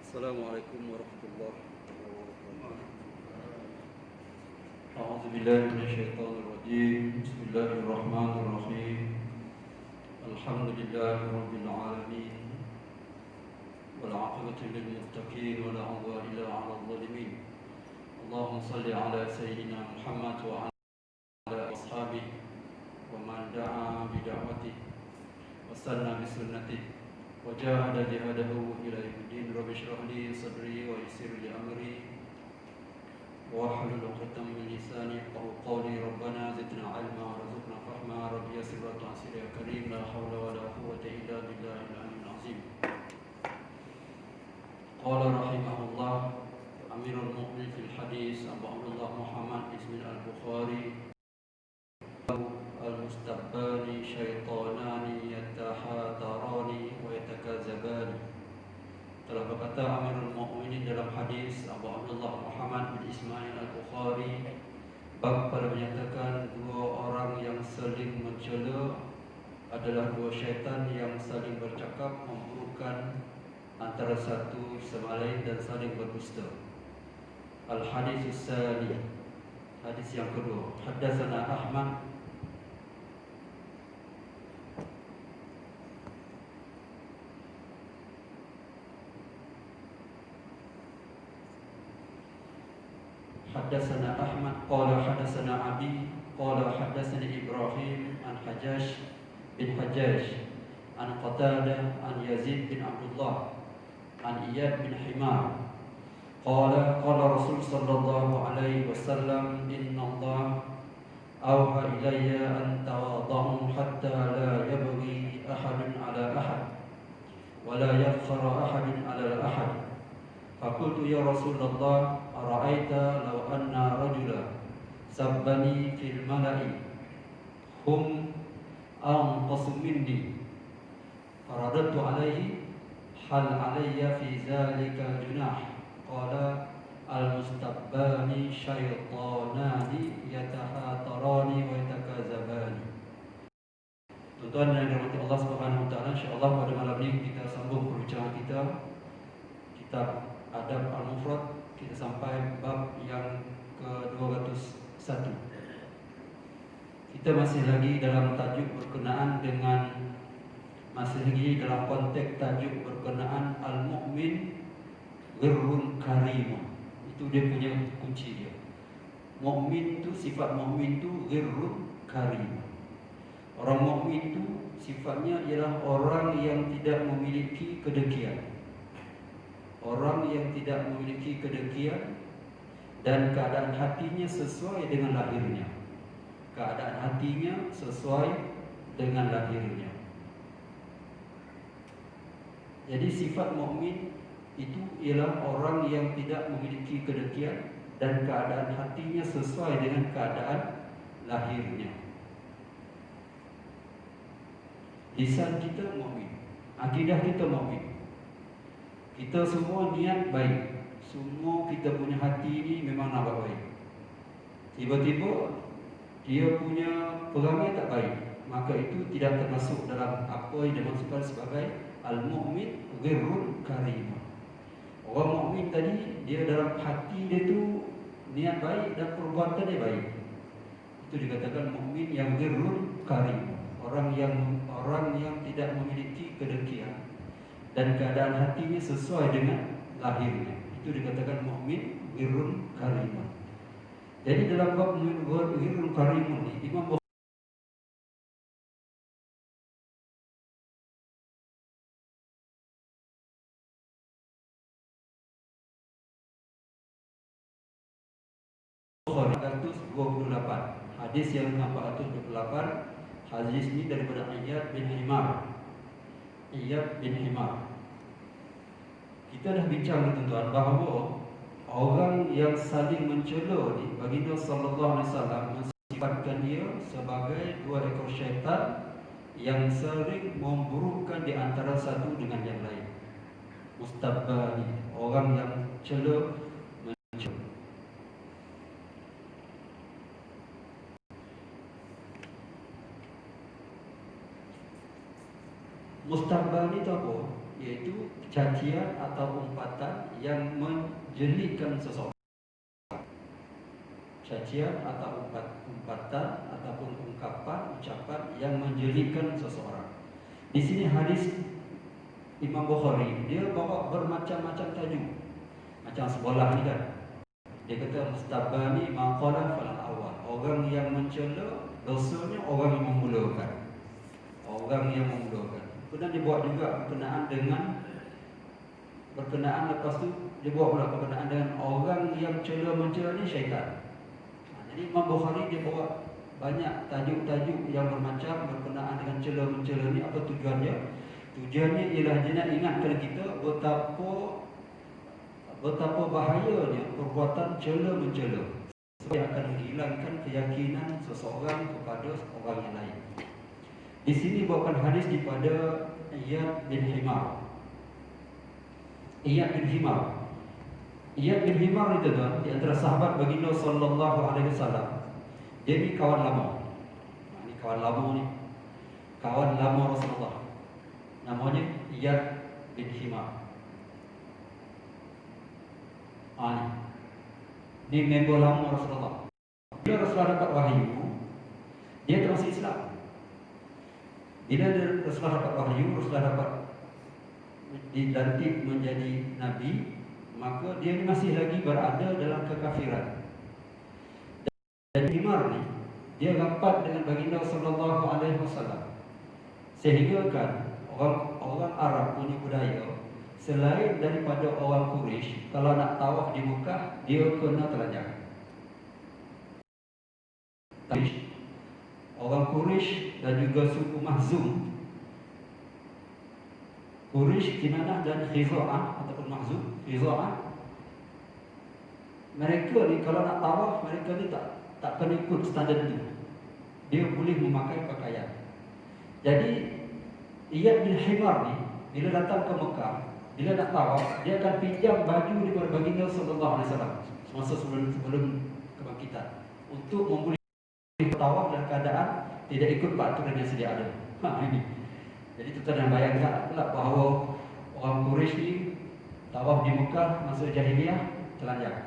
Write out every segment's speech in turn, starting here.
Assalamualaikum warahmatullahi wabarakatuh. A'udzu billahi minasyaitonir rajim. Bismillahirrahmanirrahim. Alhamdulillahirabbil alamin. Wal 'aqibatu lil muttaqin wa la 'udwana illa 'alal zalimin. Allahumma shalli 'ala sayyidina Muhammad wa 'ala ashabihi wa man da'a bi da'watihi wa sanna bi sunnatihi وجاهد جهاده إلى يوم الدين. رب اشرح لي صدري ويسر لي أمري واحلل عقدة من لساني يفقهوا قولي. ربنا زدنا علما وارزقنا فهما. رب يسر وتعسر يا كريم. لا حول ولا قوة إلا بالله العلي العظيم. قال رحمه الله أمير المؤمنين في الحديث أبو عبد الله محمد بن البخاري: المستبان شيطانان يتحاتران ويتكاذبان. Telah berkata Amirul Mukminin dalam hadis Abu Abdullah Muhammad bin Ismail Al-Bukhari, bab pada menyatakan dua orang yang saling mencela adalah dua syaitan yang saling bercakap memburukkan antara satu sama lain dan saling berdusta. Al-Hadis Tsani, hadis yang kedua. Haddatsana Ahmad حدثنا أحمد قال حدثنا أبي قال حدثني إبراهيم عن حجاج بن حجاج عن قتادة عن يزيد بن عبد الله عن إياد بن حمار قال قال رسول صلى الله عليه وسلم: إن الله أوحى إلي أن تواضعوا حتى لا يبغي أحد على أحد ولا يفخر أحد على أحد. فقلت يا رسول الله أرأيت لو أن رجلا سبني في الملأ هم أنقص مني فرددت عليه هل علي في ذلك جناح؟ قال المستبان شيطانان يتحاتران ويتكاذبان. Tuan-tuan yang dirahmati Allah Subhanahu wa taala, insyaallah pada malam ini kita sambung perbincangan kita kitab Adab Al-Mufrad. Kita sampai bab yang ke-201. Kita masih lagi dalam tajuk berkenaan dengan dalam konteks tajuk berkenaan al-mu'min ghirrun karim. Itu dia punya kunci dia. Mukmin tu, sifat mukmin tu ghirrun karim. Orang mukmin tu sifatnya ialah orang yang tidak memiliki kedengkian. Orang yang tidak memiliki kedengkian dan keadaan hatinya sesuai dengan lahirnya. Keadaan hatinya sesuai dengan lahirnya. Jadi sifat mukmin itu ialah orang yang tidak memiliki kedengkian dan keadaan hatinya sesuai dengan keadaan lahirnya. Lisan kita mukmin, akidah kita mukmin. Kita semua niat baik. Semua kita punya hati ini memang nak buat baik. Tiba-tiba dia punya perangai tak baik, maka itu tidak termasuk dalam apa yang dimaksudkan sebagai al-mu'min ghirrun karim. Orang mukmin tadi, dia dalam hati dia tu niat baik dan perbuatan dia baik. Itu dikatakan mukmin yang ghirrun karim. Orang yang tidak memiliki kedengkian dan keadaan hatinya sesuai dengan lahirnya. Itu dikatakan mukmin ghirrun karim. Jadi dalam bab ghirrun karim ini Imam Bukhari 428, hadis yang 428. Hadis ini daripada Iyad bin Himar. Kita dah bincang tuan-tuan bahawa orang yang saling mencela ni, baginda sallallahu alaihi wasallam mensifatkan dia sebagai dua ekor syaitan yang sering memburukkan di antara satu dengan yang lain. Mustabbani, orang yang mencela. Mustabbani itu apa? iaitu cacian atau umpatan yang menjelitkan seseorang. Cacian atau umpatan ataupun ucapan yang menjelitkan seseorang. Di sini hadis Imam Bukhari dia bawa bermacam-macam tajuk. Macam sekolah ni kan. Dia kata mustabani maqala fal awal. Orang yang mencela dosanya orang yang memulakan. Orang yang memulakan. Kemudian dia buat juga berkenaan lepas tu dia buat pula berkenaan dengan orang yang mencela ni syaitan. Jadi Imam Bukhari dia bawa banyak tajuk-tajuk yang bermacam berkenaan dengan mencela ni. Apa tujuannya? Tujuannya ialah dia nak ingatkan kita betapa bahayanya perbuatan mencela yang akan menghilangkan keyakinan seseorang kepada orang yang lain. Di sini bawakan hadis daripada Iyad bin Himar. Iyad bin Himar itu tuan, di antara sahabat baginda sallallahu alaihi wasallam. Dia ni kawan lama. Kawan lama Rasulullah. Namanya Iyad bin Himar. Ni member lama Rasulullah. Bila Rasulullah dapat wahyu, dia terus Islam. Bila Rasulullah dapat wahyu, Rasulullah dapat dilantik menjadi Nabi, maka dia masih lagi berada dalam kekafiran. Dan Himar ni, dia rapat dengan baginda sallallahu alaihi wasallam. Sehingga kan orang Arab punya budaya, selain daripada orang Quraisy, kalau nak tawaf di Mekah, dia kena telanjang. Orang Quraisy dan juga suku Mahzum, Quraisy, Kinanah dan Khiza'ah ataupun Mahzum, Khiza'ah, mereka ni kalau nak tawaf, mereka ni tak kena ikut standard itu. Dia boleh memakai pakaian. Jadi Iyad bin Himar ni bila datang ke Mekah, bila nak tawaf, dia akan pinjam baju daripada baginda sallallahu alaihi wasallam semasa sebelum kebangkitan untuk memboleh tawaf dalam keadaan tidak ikut peraturan yang sedia ada. Ini. Jadi kita dah bayangkan pula bahawa orang Quraisy ni tawaf di Mekah masa jahiliyah telanjang.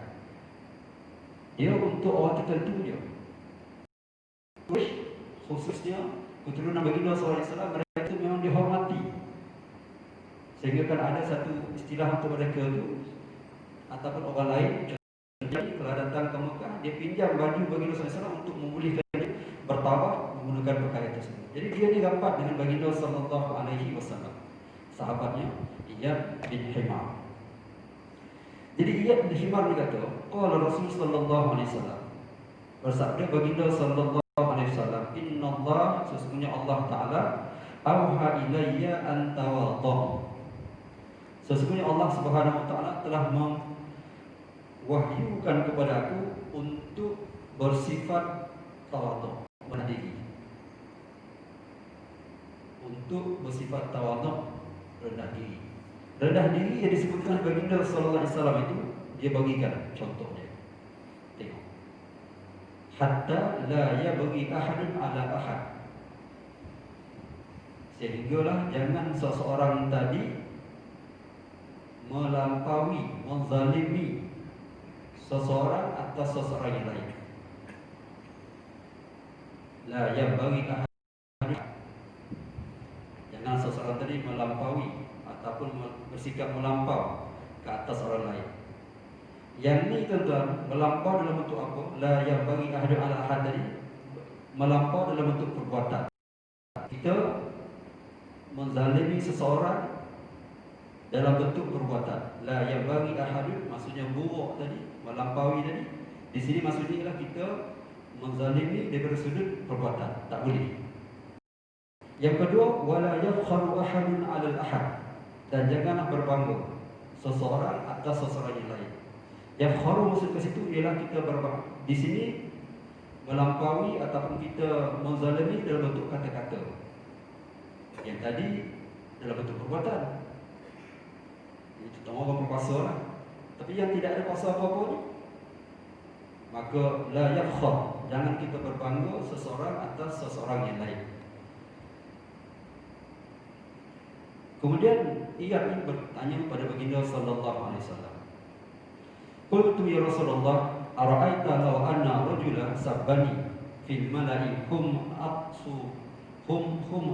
Dia untuk orang tertentu je. Quraisy khususnya keturunan baginda sallallahu alaihi wasallam, mereka itu memang dihormati. Sehingga kan ada satu istilah untuk mereka tu ataupun orang lain, jadi kalau datang ke Mekah, dia pinjam baju baginda sallallahu alaihi wasallam untuk membolehkan dia bertawaf menggunakan pakaian tersebut. Jadi dia ni rapat dengan baginda sallallahu alaihi wasallam, sahabatnya Iyad bin Himar. Jadi Iyad bin Himar ni kata, qala Rasul sallallahu alaihi wasallam, bersabda baginda sallallahu alaihi wasallam, innallaha, sesungguhnya Allah Taala, auha ilayya an tawadhu. Sesungguhnya Allah Subhanahu wa taala telah mewahyukan kepada aku untuk bersifat tawadhu, rendah diri. Untuk bersifat tawadhu, rendah diri. Rendah diri yang disebutkan baginda sallallahu alaihi wasallam itu, dia bagikan contohnya. Tengok. Hatta la yabghi ahadun ala ahad. Sehinggalah jangan seseorang tadi melampaui, menzalimi seseorang atas seseorang yang lain. La yabghi ahadun. Jangan seseorang tadi melampaui ataupun bersikap melampau ke atas orang lain. Yang ni tuan-tuan, melampau dalam bentuk apa? La yabghi ahadun ala ahad tadi, melampau dalam bentuk perbuatan. Kita menzalimi seseorang dalam bentuk perbuatan. La yabghi ahadun maksudnya buruk tadi, melampaui tadi. Di sini maksudnya ialah kita menzalimi daripada sudut perbuatan, tak boleh. Yang kedua, wala yafkharu ahadun 'alal ahad, dan janganlah berbangga seseorang atas seseorang yang lain. Yafkharu maksud ke situ ialah kita berbangga. Di sini melampaui ataupun kita menzalimi dalam bentuk kata-kata. Yang tadi dalam bentuk perbuatan. Itu terutama orang berkuasa lah. Tapi yang tidak ada kuasa apa-apa ni, maka la yafkhar, jangan kita berbangga seseorang atas seseorang yang lain. Kemudian Iyad ini bertanya kepada baginda sallallahu alaihi wasallam. Qultu ya Rasulullah, ara'aita law anna rajula sabbani fil mala'i hum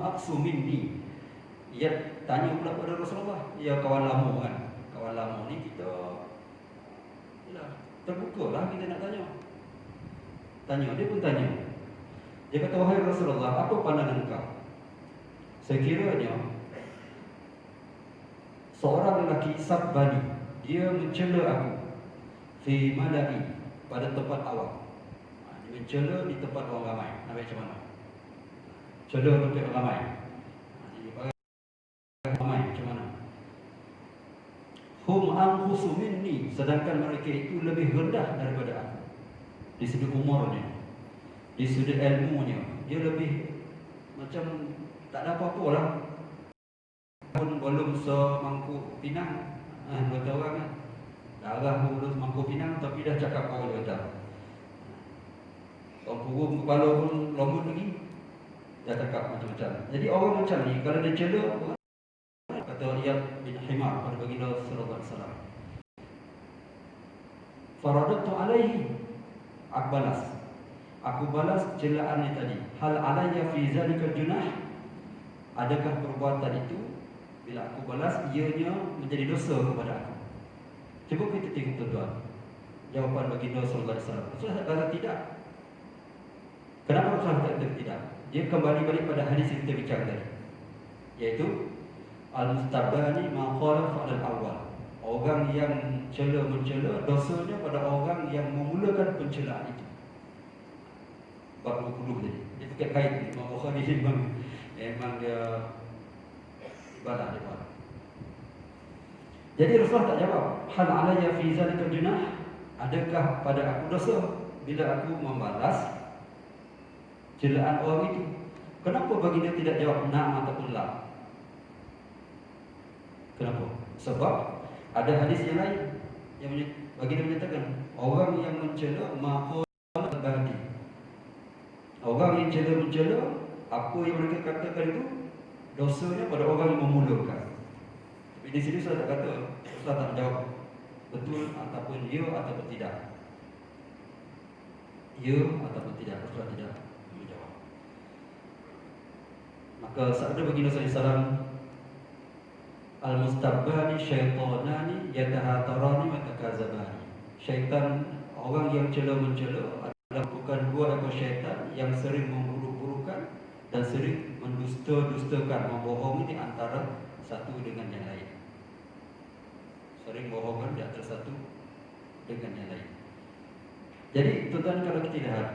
aqsu minni. Iyad tanya pula kepada Rasulullah, ya kawan lama kan. Kawan lama ni kita terbukalah kita nak tanya. Dia pun tanya. Dia kata, wahai Rasulullah, apa pandangan kau? Sekiranya seorang lelaki sabbani, dia mencela aku fi mala'i, pada tempat awam. Dia mencela di tempat orang ramai. Nak macam mana? Cela tempat orang ramai. Ramai macam mana? Hum anqusu minni, sedangkan mereka itu lebih rendah daripada aku. Di sudut umurnya, di sudut ilmunya, dia lebih macam tak ada apa-apa lah. Pun belum semangkuk pinang, kata orang kan, darah pun belum semangkuk pinang, tapi dah cakap kau je dah. Orang kurung kepala pun lembut lagi, dah cakap macam-macam. Jadi orang macam ni, kalau dia cela, kata Iyad bin Himar pada baginda sallallahu alaihi wasallam, faradatu alaihi, aku balas celaannya tadi. Hal alayya fi zalikal junah, adakah perbuatan itu bila aku balas ianya menjadi dosa kepada aku? Cuba kita tengok tuan-tuan jawapan baginda sallallahu alaihi wasallam. Rasulullah kata tidak. Kenapa Rasulullah kata tidak? Dia kembali balik pada hadis yang kita bincang tadi, iaitu al-mustabani ma khalafa al-awwal. Orang yang mencela dosanya pada orang yang memulakan pencelaan itu. Bab 20 tadi. Dia pakai kait ni. Imam Bukhari memang dia ibadah dia buat. Jadi Rasulullah tak jawab, hal alayya fi zalika junah, adakah pada aku dosa bila aku membalas celaan orang itu? Kenapa baginda tidak jawab na'am ataupun la? Kenapa? Sebab ada hadis yang lain yang baginda menyatakan orang yang mencela maqal al-bahdi. Orang yang mencela apa yang mereka katakan itu dosanya pada orang yang memulakan. Tapi di sini saya tak kata, saya tak jawab betul ataupun ya ataupun tidak. Ya ataupun tidak, Rasulullah tidak menjawab. Maka sabda baginda sallallahu alaihi wasallam, al-mustabbani syaitanani yatahatarani wa takazabani. Syaitan, orang yang mencela adalah bukan dua ekor syaitan yang sering memburuk-burukan dan sering mendusta-dustakan, membohongi di antara satu dengan yang lain. Sering bohongan di antara satu dengan yang lain. Jadi tuan-tuan, kalau kita lihat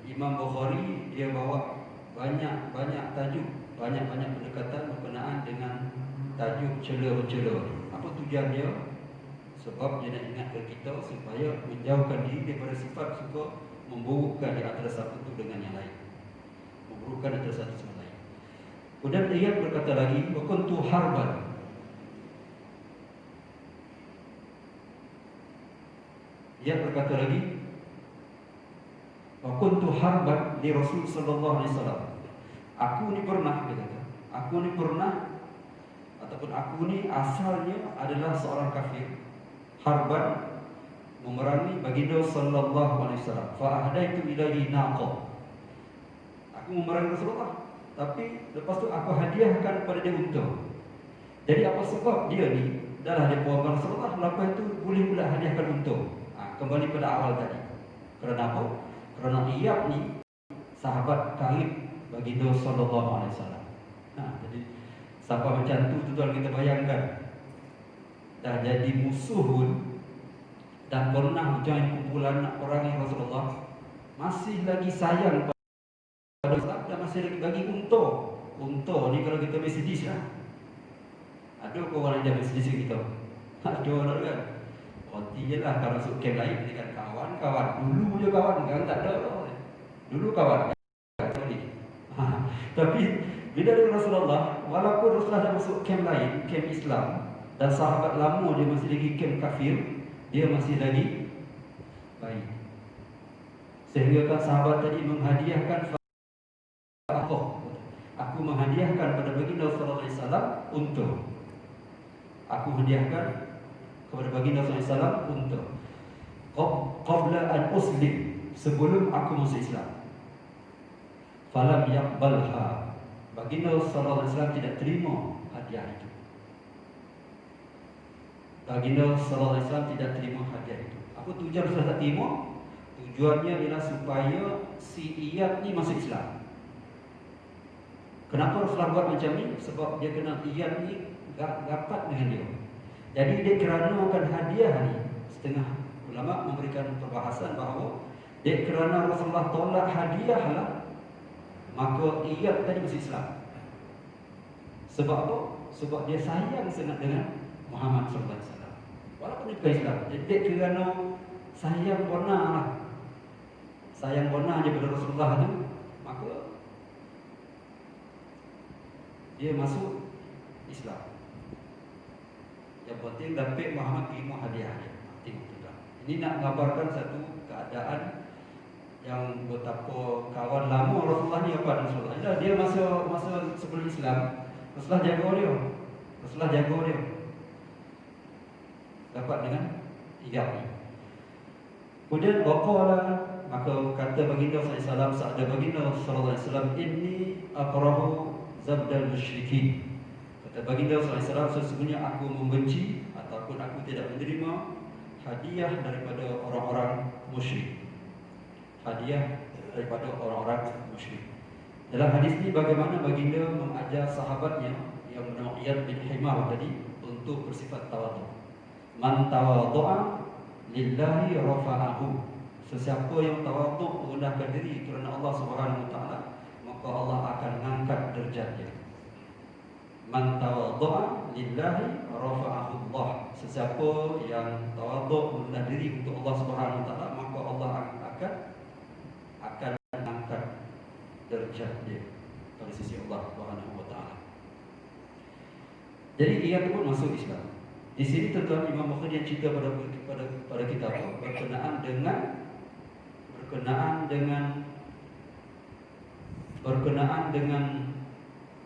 Imam Bukhari, dia bawa banyak tajuk, banyak pendekatan berkenaan dengan tajuk cela-cela. Apa tujuan dia? Sebab dia nak ingatkan kita supaya menjauhkan diri daripada sifat suka memburukkan di antara satu dengan yang lain, memburukkan antara satu sama lain. Kemudian dia berkata lagi, wa kuntu harban. Dia berkata lagi, wa kuntu harban li Rasul sallallahu alaihi wasallam. Aku ni pernah, dia kata, aku ni asalnya adalah seorang kafir. Harban, memerangi baginda sallallahu alaihi wasallam. Fa ahdaitu ilaihi naqa. Aku memerangi Rasulullah, tapi lepas tu aku hadiahkan kepada dia unta. Jadi apa sebab dia ni dah dia pewagang Rasulullah, lepas tu boleh pula hadiahkan unta. Kembali pada awal tadi. Kerana apa? Kerana Iyad ni sahabat karib baginda sallallahu alaihi wasallam. Jadi sahabat macam tu tuan kita bayangkan, dah jadi musuh pun, dan pernah join kumpulan nak perangi Rasulullah, masih lagi sayang pada Rasulullah, dan masih lagi bagi unta. Unta ni kalau kita Mercedes lah, ada orang yang Mercedes kita, ada orang kan. Roti je lah, kalau masuk camp lain dengan kawan-kawan. Dulu je kawan, sekarang tak ada. Dulu kawan, tapi bila dengan Rasulullah, walaupun Rasulullah dah masuk camp lain, camp Islam, dan sahabat lama dia masih lagi camp kafir, dia masih lagi baik. Sehingga kan sahabat tadi menghadiahkan aku menghadiahkan pada baginda sallallahu alaihi wasallam untuk aku hadiahkan kepada baginda SAW untuk qabla an uslim, sebelum aku masuk Islam. Falam yaqbalha, baginda SAW tidak terima hadiah itu. Baginda SAW tidak terima hadiah itu. Apa tujuan Rasulullah tak terima? Tujuannya ialah supaya si Iyad ni masuk Islam. Kenapa Rasulullah buat macam ni? Sebab dia kenal Iyad ni rapat dengan dia. Jadi dia keranakan hadiah ni, setengah ulama memberikan perbahasan bahawa dia kerana Rasulullah tolak hadiah lah, maka Iyad tadi masuk Islam. Sebab apa? Sebab dia sayang sangat dengan Muhammad SAW. Walaupun dia bukan Islam, dia kerana sayang benar lah, sayang benar je pada Rasulullah tu, maka dia masuk Islam. Yang penting dapat Muhammad terima hadiah dia. Ini nak mengabarkan satu keadaan yang betapa kawan lama Rasulullah ni apa Rasulullah. Dia masa sebelum Islam, Rasulullah jaga dia. Rasulullah jaga dia. Dapat dengan Iyad ni. Kemudian waqala, maka kata baginda SAW, sabda baginda SAW, inni aqrahu zabdal musyrikin. Kata baginda SAW, sesungguhnya aku membenci ataupun aku tidak menerima hadiah daripada orang-orang musyrik. Hadiah daripada orang-orang musyrik. Dalam hadis ini bagaimana baginda mengajar sahabatnya yang bernama Iyad bin Himar tadi untuk bersifat tawadhu. Man tawadhu'a lillahi rafa'ahu. Sesiapa yang tawadhu merendahkan diri kerana Allah Subhanahu wa taala, maka Allah akan mengangkat derajatnya. Man tawadhu'a lillahi rafa'ahu Allah. Sesiapa yang tawadhu merendah diri untuk Allah Subhanahu wa taala, maka Allah akan mengangkat derajat dia pada sisi Allah Subhanahu wa taala. Jadi ia pun masuk Islam. Di sini tuan-tuan Imam Bukhari yang cerita pada kita berkenaan dengan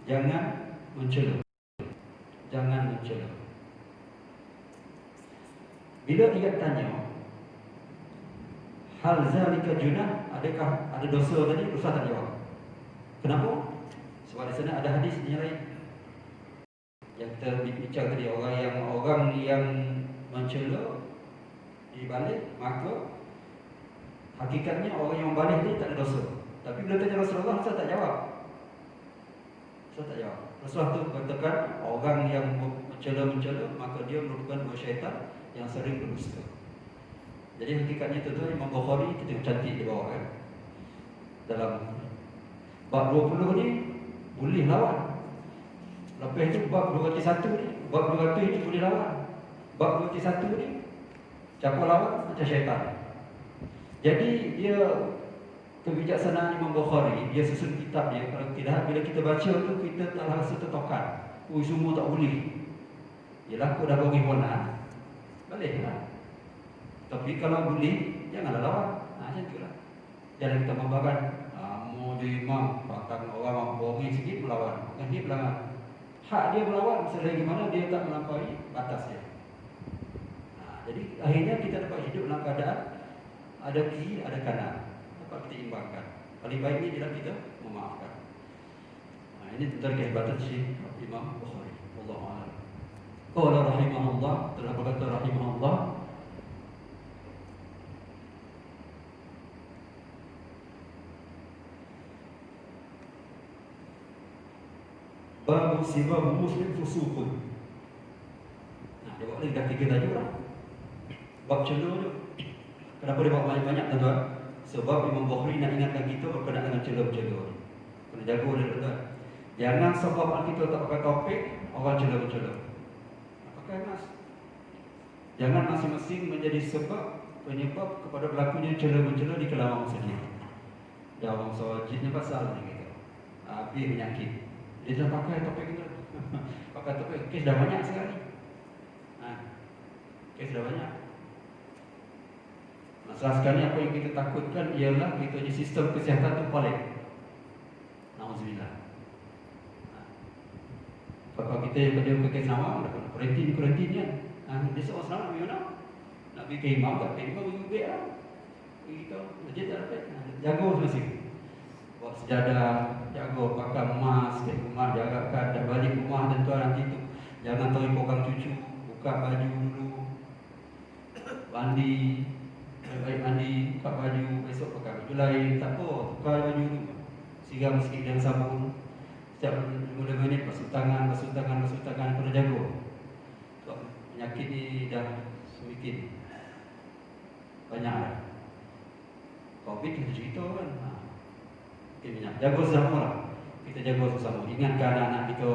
jangan mencela. Jangan mencela. Bila ia tanya, hal zalika junah, adakah ada dosa tadi? Dosa tak jawab. Kenapa? Sebab di sana ada hadis yang lain yang kita bincang tadi, orang yang mencela dibalik, maka hakikatnya orang yang membalik itu tak ada dosa. Tapi bila tanya Rasulullah, Rasulullah tak jawab. Rasulullah tu katakan orang yang mencela, maka dia merupakan dua syaitan yang sering berdusta. Jadi hakikatnya tu Imam Bukhari kita cantik di bawah kan. Dalam bab 20 ni boleh lawan. Lepas itu bab 201 ni, bab 200 ni boleh lawan. Bab 201 ni siapa lawan? Macam syaitan. Jadi dia kebijaksanaan Imam Bukhari, dia susun kitab dia. Kalau tidak, bila kita baca tu kita tak rasa tertokan. Semua tak boleh. Yalah aku dah bagi warna. Boleh lah. Tapi kalau boleh, janganlah lawan. Macam itulah. Jangan kita membagan mau jadi imam, patang orang bohong sikit melawan. Bukan dia pelanggar. Hak dia melawan selagi mana dia tak melampaui batas dia. Jadi akhirnya kita dapat hidup dalam keadaan ada kiri, ada kanan. Dapat kita imbangkan. Paling baiknya ialah kita memaafkan. Ini tentang kehebatan Syekh Imam Bukhari. Wallahu a'lam. Qala rahimahullah, telah berkata rahimahullah, babu sibab muslim fusuqun. Dia buat lagi dah 3 tajuk lah. Bab cela tu. Kenapa dia buat banyak-banyak tuan-tuan? Sebab Imam Bukhari nak ingatkan kita berkenaan dengan cela-cela. Kena jaga dia tuan-tuan. Jangan sebab kita tak pakai topik, orang cela-cela. Pakai mask. Jangan masing-masing menjadi sebab penyebab kepada berlakunya cela-mencela di kalangan masjid. Ya orang sawajidnya pasal ni kita. Habis penyakit. Dia dah pakai topik kita. Pakai topik, kes dah banyak sekali. Kes dah banyak. Masalah sekali apa yang kita takutkan ialah kita punya sistem kesihatan tu paling. Nauzubillah. Kalau kita kita yang kerja ke Senawang, kuarantin kan. Dia seorang Senawang nak pergi mana? Nak pergi ke imam tak? Ke imam pergi ubek lah. Kita masjid tak dapat. Jaga masih. Buat sejadah, jaga pakai emas ke rumah, jagakan dah balik rumah tuan nanti tu. Jangan tahu pokang cucu, buka baju dulu. Mandi, baik mandi, buka baju, besok pakai baju lain, tak apa, buka baju dulu. Siram sikit dengan sabun. Setiap 5 minit basuh tangan, kena jaga. Sebab penyakit ni dah sedikit banyak dah. Covid kita cerita kan. Jaga sesama lah. Kita jaga sesama. Ingatkan anak-anak kita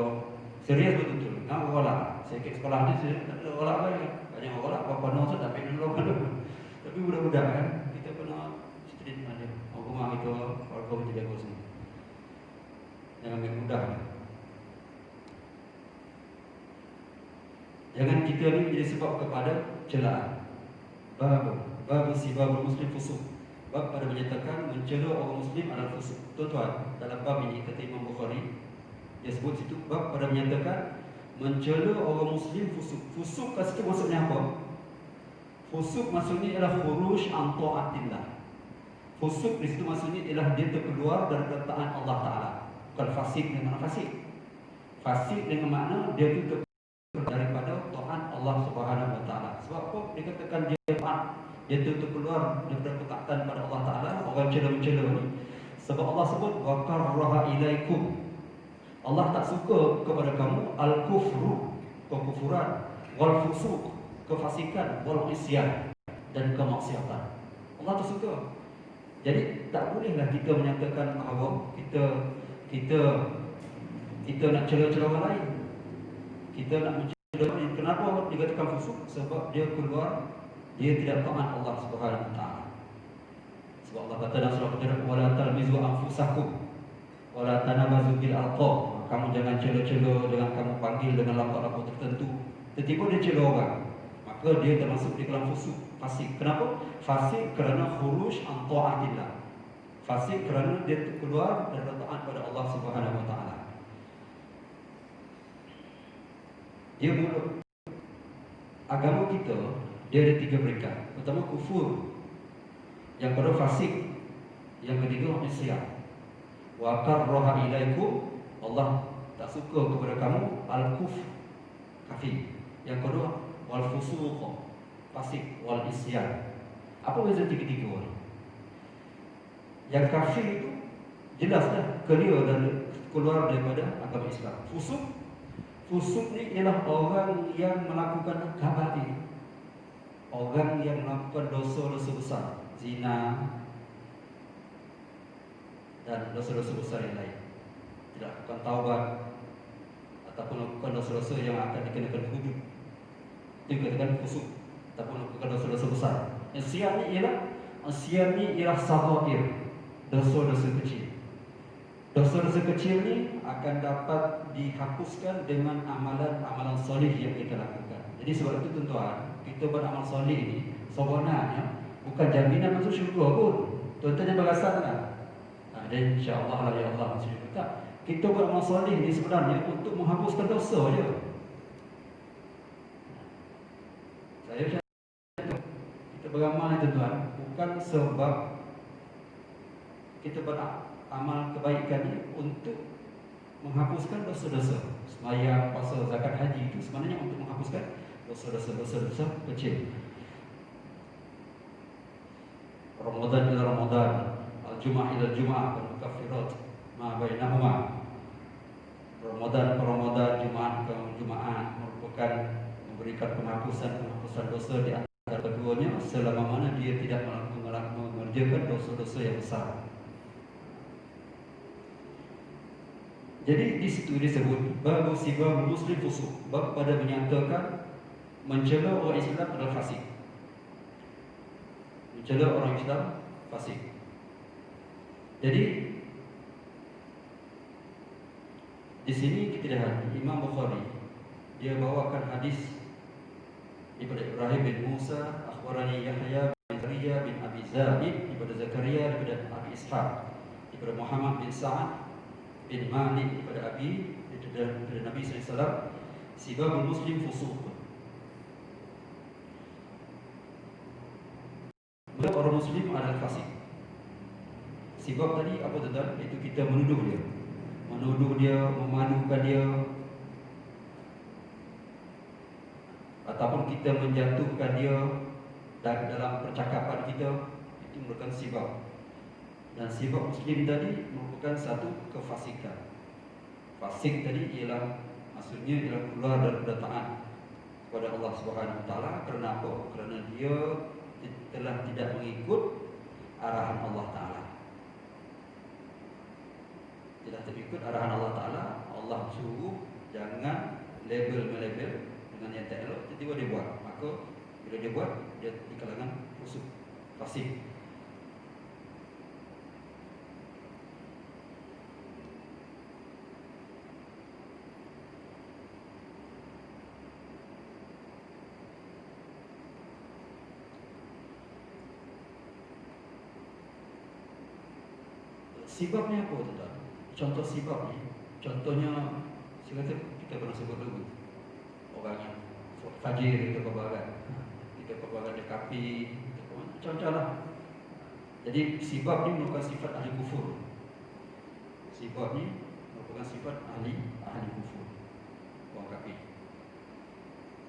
serius betul-betul. Nak orang saya ke sekolah ni saya tak ada orang lagi. Banyak orang apa no tak dapat nolong kan. Tapi budak-budak kan kita kena street ada. Rumah kita keluarga kita jaga semua. Jangan main mudah. Jangan kita ni menjadi sebab kepada celaan. Bab sibabul muslim fusuq. Bab pada menyatakan mencela orang muslim adalah fusuq. Tuan-tuan, dalam bab ini kata Imam Bukhari, dia sebut situ bab pada menyatakan mencela orang muslim fusuq. Fusuq kat situ maksudnya apa? Fusuq maksudnya ialah khuruj an taatillah. Fusuq di situ maksudnya ialah dia terkeluar dari taat Allah Taala. Bukan fasik dengan makna fasik. Fasik dengan makna dia itu terkeluar daripada taat Allah Subhanahu Wa Taala. Sebab apa? Dikatakan dia taat, dia itu terkeluar daripada ketaatan pada Allah Taala. Orang mencela ni. Sebab Allah sebut wa karraha ilaikum. Allah tak suka kepada kamu al-kufru, kekufuran, wal fusuq, kefasikan, wal isyan, dan kemaksiatan. Allah tak suka. Jadi tak bolehlah kita menyatakan bahawa kita nak cela-cela orang lain. Kita nak mencela orang lain. Kenapa dikatakan fusuq? Sebab dia keluar, dia tidak taat Allah Subhanahu Wa Taala. Sebab Allah kata dalam surah Al-Qadr, wala talmizu anfusakum wala tanabazu bil alqab. Kamu jangan cela-cela dengan kamu panggil dengan lafaz-lafaz tertentu. Tiba-tiba dia cela orang, maka dia termasuk di dalam fusuq, fasik. Kenapa? Fasik kerana khuruj an taatillah. Fasik kerana dia keluar dari taat pada Allah Subhanahu Wa Taala. Dia mulut. Agama kita dia ada 3 peringkat. Pertama kufur, yang kedua fasik, yang ketiga isyan. Wa karraha ilaikum, Allah tak suka kepada kamu al-kufr, kafir. Yang kedua wal fusuq, fasik, wal isyan. Apa beza tiga-tiga ni? Yang kafir itu jelas dah clear dan keluar daripada agama Islam. Fusuq ni ialah orang yang melakukan kabair. Orang yang melakukan dosa-dosa besar, zina dan dosa-dosa besar yang lain. Tidak lakukan taubat ataupun lakukan dosa-dosa yang akan dikenakan hudud. Itu dikatakan fusuq. Ataupun lakukan dosa-dosa besar. Isyan ni ialah saghair, dosa-dosa kecil. Dosa-dosa kecil ni akan dapat dihapuskan dengan amalan-amalan soleh yang kita lakukan. Jadi sebab itu tuan-tuan, kita beramal soleh ni sebenarnya bukan jaminan masuk syurga pun. Tuan-tuan yang berasakan. Dan insya-Allah ya Allah masuk syurga. Kita beramal soleh ni sebenarnya untuk menghapuskan dosa je. Kita beramal ni tuan-tuan bukan sebab kita beramal kebaikan ni untuk menghapuskan dosa-dosa. Sembahyang, puasa, zakat, haji itu sebenarnya untuk menghapuskan dosa-dosa kecil. Ramadan ila Ramadan, al-Jum'ah ila Jum'ah, al-mukaffirat ma bainahuma. Ramadan ke Ramadan, Jumaat ke Jumaat merupakan memberikan penghapusan dosa di antara keduanya selama mana dia tidak mengerjakan dosa-dosa yang besar. Jadi di situ disebut bab sibabul muslim fusuq, bab pada menyatakan mencela orang Islam adalah fasik. Mencela orang Islam fasik. Jadi di sini kita lihat Imam Bukhari dia bawakan hadis daripada Ibrahim bin Musa, akhbarani Yahya bin Zakaria bin Abi Zaid, daripada Zakaria daripada Abi Ishaq, daripada Muhammad bin Sa'ad bin Malik daripada Nabi sallallahu alaihi wasallam, Sibabul muslim fusuq. Orang muslim adalah fasik. Sibab tadi apa tuan? Itu kita menuduh dia, memalukan dia, ataupun kita menjatuhkan dia dalam percakapan kita, itu merupakan sibab. Dan sibab muslim tadi merupakan satu kefasikan. Fasik tadi maksudnya ialah keluar daripada taat kepada Allah Subhanahu Wa Taala. Kerana apa? Kerana dia telah tidak mengikut arahan Allah Taala. Tidak terikut arahan Allah Taala. Allah suruh jangan label dengan yang tak elok, tiba-tiba dia buat. Maka bila dia buat, dia di kalangan fusuk, fasik. Sibab ni apa tuan? Contoh sibab ni, contohnya saya kata kita pernah sebut dulu. Orang yang fajir kita perbagan dekapi, macam-macam lah. Jadi sibab ni merupakan sifat ahli kufur. Sibab ni merupakan sifat ahli kufur, orang kafir.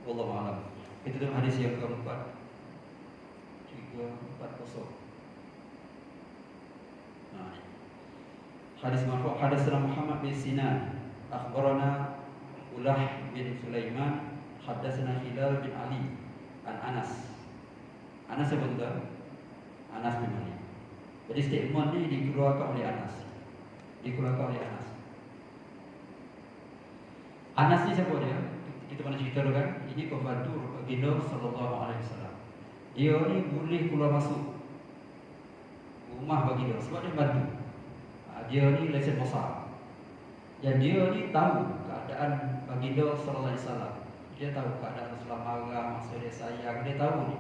Wallahu a'lam. Itu dalam hadis yang keempat 340. Hadis marfu' hadatsana Muhammad bin Sinan akhbarana Ulah bin Sulaiman hadatsana Hilal bin Ali an Anas. Anas siapa tu? Anas bin Malik. Jadi statement ni dikeluarkan oleh Anas. Anas ni siapa dia? Kita pernah cerita dulu kan? Ini pembantu baginda sallallahu alaihi wasallam. Dia ni boleh keluar masuk rumah baginda sebab dia bantu. Dia ni lesen besar. Dan dia ni tahu keadaan baginda sallallahu alaihi wasallam. Dia tahu keadaan Rasulullah marah, masa dia sayang, dia tahu ni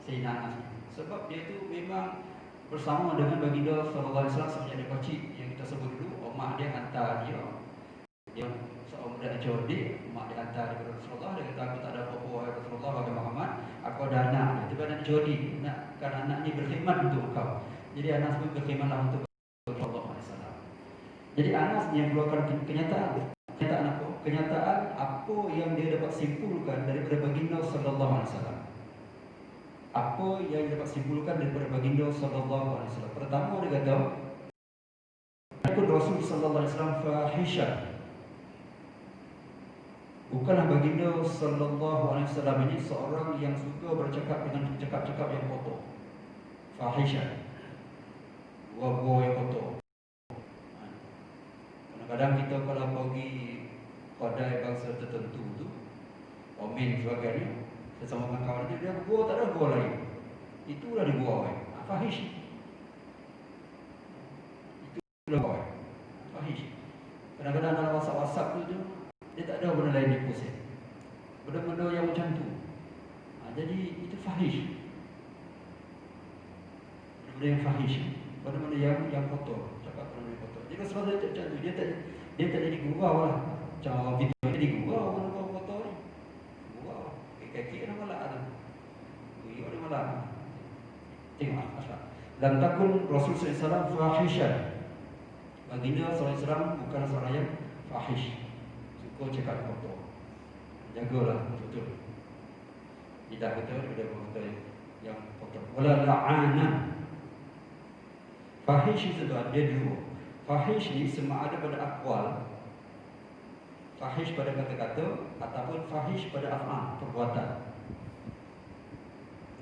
Sayyidina Anas ni. Sebab dia tu memang bersama dengan baginda sallallahu alaihi wasallam sejak dia kecil. Yang kita sebut dulu, mak dia hantar dia. Dia seorang budak cerdik, mak dia hantar kepada Rasulullah. Dia kata, aku tak ada apa-apa wahai Rasulullah, wahai Muhammad, aku ada anak. Dia tu anak cerdik, nakkan anak ni berkhidmat untuk kau. Jadi Anas pun berkhidmatlah untuk Rasulullah SAW. Jadi Anas yang keluarkan kenyataan apa? Kenyataan apa yang dia dapat simpulkan daripada baginda sallallahu alaihi wasallam. Apa yang dia dapat simpulkan daripada baginda sallallahu alaihi wasallam? Pertama dia kata, aku Rasul sallallahu alaihi wasallam fahisha. Bukanlah baginda sallallahu alaihi wasallam ini seorang yang suka bercakap dengan cakap-cakap yang kotor. Fahisha. Buah-buah yang kotor. Kadang kita kalau pergi kedai bangsa tertentu tu, Omin sebagainya, sesama kawan dia buah tak ada buah lain. Itulah dia buah. Fahish. Itulah buah. Fahish. Kadang-kadang dalam WhatsApp tu dia tak ada benda lain dia post. Benda-benda yang macam tu. Jadi itu fahish. Benda yang fahish. Benda-benda yang kotor. Jadi sebab dia tak cantik, dia tak jadi gurau lah. Macam orang video ni jadi gurau, orang kotor ni. Gurau. Kaki orang malak tu. Gurau orang malak. Tengok asal. Lam takun Rasul SAW fahishan. Baginda SAW bukan seorang yang fahish. Suka cakap kotor. Jagalah betul-betul. Tidak betul, yang kotor. Wala la'ana. Fahish itu dia dua. Fahish ni sama ada pada akwal, fahish pada kata-kata, ataupun fahish pada af'al, perbuatan.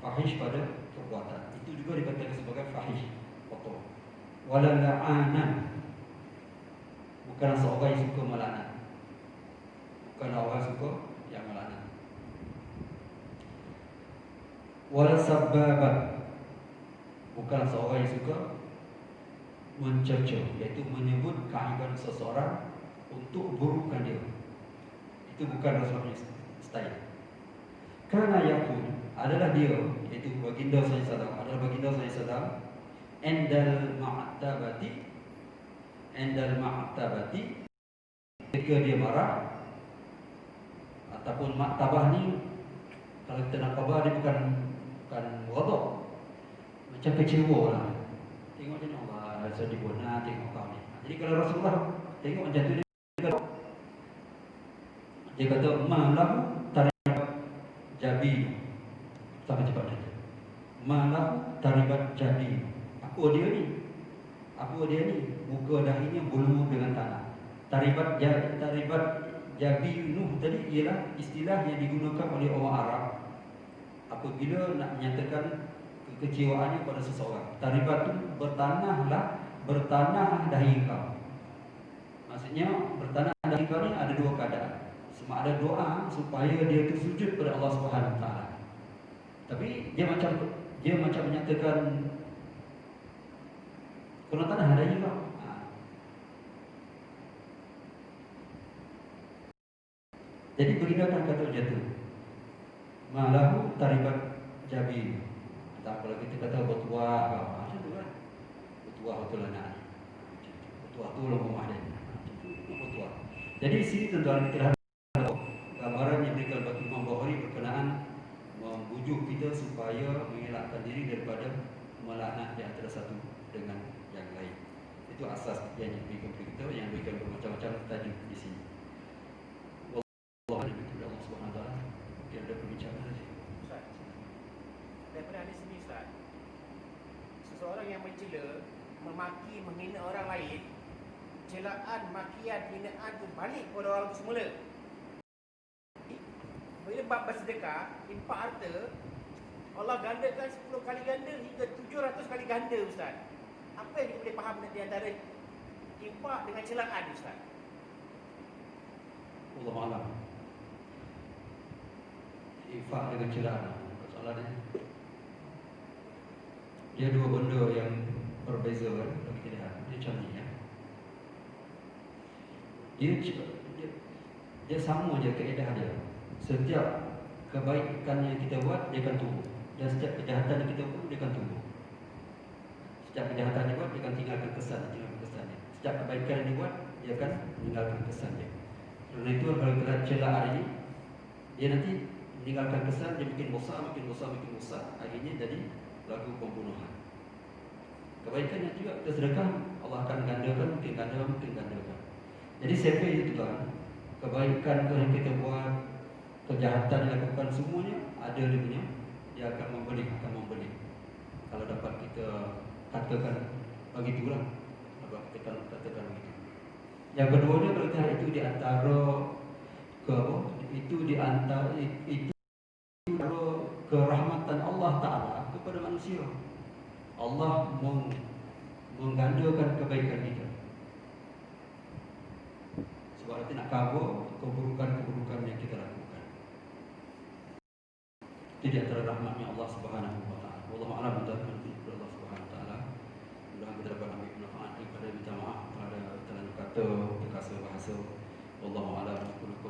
Fahish pada perbuatan. Itu juga dikatakan sebagai fahish, kotor. Wala la'ana. Bukan seorang yang suka melaknat. Bukan orang suka yang melaknat. Wala sabbabat. Bukan seorang yang suka mencerca, iaitu menyebut keaiban seseorang untuk burukkan dia. Itu bukan Rasulullah style. Kerana yakun adalah dia, iaitu baginda SAW, adalah baginda SAW endal ma'tabati ketika dia marah Ataupun maktabah ni, kalau kita nak khabar dia bukan ghadab, macam kecewa lah. Tengok je Allah rasa dibuna, tengok kau ni. Jadi kalau Rasulullah tengok macam tu, dia kata malam taribat jabi. Sama cepat dia. Malam taribat jabi. Apa dia ni? Muka dahinya berlumur dengan tanah. Taribat jabi Nuh tadi ialah istilah yang digunakan oleh orang Arab apabila nak menyatakan kekecewaannya pada seseorang. Taribat tu bertanah dahi kau. Maksudnya bertanah dahi kau ni ada dua keadaan. Sama ada doa supaya dia tu sujud pada Allah Subhanahu Wa Taala. Tapi dia macam menyatakan kena tanah dahi kau. Jadi begitu kata macam tu. Malahu taribat jabi. Tak kalau kita kata bertuah, macam tu kan. Bertuah betul anak. Bertuah tu rumah dia. Bertuah. Jadi sini tuan-tuan kita gambaran yang diberikan oleh Imam Bukhari berkenaan membujuk kita supaya mengelakkan diri daripada melaknat di antara satu dengan yang lain. Itu asas yang diberikan kepada kita, yang diberikan bermacam-macam tajuk di sini. Allah Subhanahu Wa Taala. Dia ada perbincangan saja. Ustaz, daripada hadis ini Ustaz, seseorang yang mencela, memaki, menghina orang lain, celaan, makian, hinaan itu balik kepada orang itu semula. Bila bab bersedekah, infak harta, Allah gandakan 10 kali ganda hingga 700 kali ganda Ustaz. Apa yang kita boleh faham di antara infak dengan celaan Ustaz? Allah Alam. Infak dengan celaan, soalannya dia dua benda yang berbeza kan. Kalau kita lihat dia macam ni ya. Dia sama je kaedah dia. Setiap kebaikan yang kita buat dia akan tumbuh, dan setiap kejahatan yang kita buat dia akan tumbuh. Setiap kejahatan yang dibuat dia akan tinggalkan kesannya. Setiap kebaikan yang dibuat dia akan meninggalkan kesannya. Kerana itu kalau kita celaan ini, dia nanti meninggalkan kesan, dia makin besar, akhirnya jadi lagu pembunuhan. Kebaikan yang juga kita sedekah, Allah akan gandakan, mungkin gandakan. Jadi siapa itu kan, kebaikan yang kita buat, kejahatan yang dilakukan, semuanya ada dia punya, dia akan membeli. Kalau dapat kita katakan begitulah, dapat kita katakan begitu. Yang keduanya kalau kita itu di antara kerahmatan Allah Ta'ala kepada manusia. Allah menggandakan kebaikan kita. Sebab kita nak cover keburukan yang kita lakukan. Itu di antara rahmatnya Allah Subhanahu Wa Ta'ala. Wallahu a'lam bishawab. Allah Subhanahu Wa Ta'ala. Mudah-mudahan kita dapat ambil manfaat daripada minta maaf pada terlalu kata, terkasar bahasa. Wallahu a'lam bishawab.